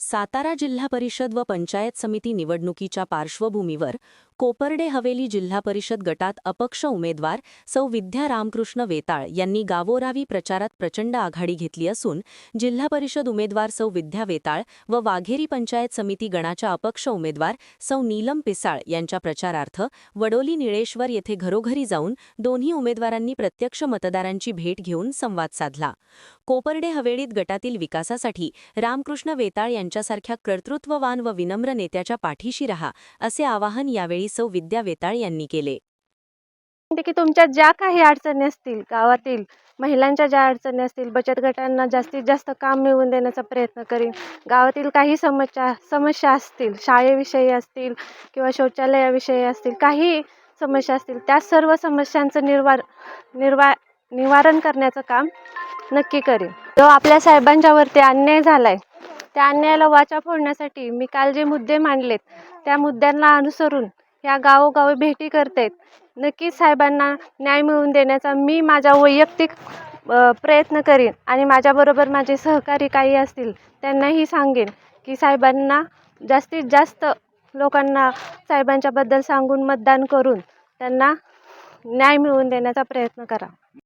सातारा जिल्हा परिषद व पंचायत समिती निवडणुकीच्या पार्श्वभूमीवर कोपर्डे हवेली जिल्हा परिषद गटात अपक्ष उमेदवार सौ विद्या रामकृष्ण वेताळ यांनी गावोरावी प्रचारात प्रचंड आघाडी घेतली असून जिल्हा परिषद उमेदवार सौ विद्या वेताळ व वाघेरी पंचायत समिती गणाच्या अपक्ष उमेदवार सौ नीलम पिसाळ यांच्या प्रचारार्थ वडोली निळेश्वर येथे घरोघरी जाऊन दोन्ही उमेदवारांनी प्रत्यक्ष मतदारांची भेट घेऊन संवाद साधला। कोपर्डे हवेलीत गटातील विकासासाठी रामकृष्ण वेताळ यांच्यासारख्या कर्तृत्ववान व विनम्र नेत्याच्या पाठीशी रहा असे आवाहन यावेळी सौ विद्या वेताळ यांनी केले। की तुमच्या ज्या काही अडचणी असतील, गावातील महिलांच्या ज्या अडचणी असतील, बचत गटांना जास्तीत जास्त काम मिळवून देण्याचा प्रयत्न करीन। गावातील काही समस्या असतील, शाळेविषयी असतील किंवा शौचालयाविषयी असतील, काही समस्या असतील, त्या सर्व समस्यांचं निवारण करण्याचं काम नक्की करीन। जो आपल्या साहेबांच्यावरती अन्याय झालाय त्या अन्यायाला वाचा फोडण्यासाठी मी काल जे मुद्दे मांडलेत त्या मुद्द्यांना अनुसरून या गावोगावी भेटी करते। नक्कीच साहेबांना न्याय मिळवून देण्याचा मी माझा वैयक्तिक प्रयत्न करीन आणि माझ्याबरोबर माझे सहकारी काही असतील त्यांनाही सांगेन की साहेबांना जास्तीत जास्त लोकांना साहेबांच्याबद्दल सांगून मतदान करून त्यांना न्याय मिळवून देण्याचा प्रयत्न करा।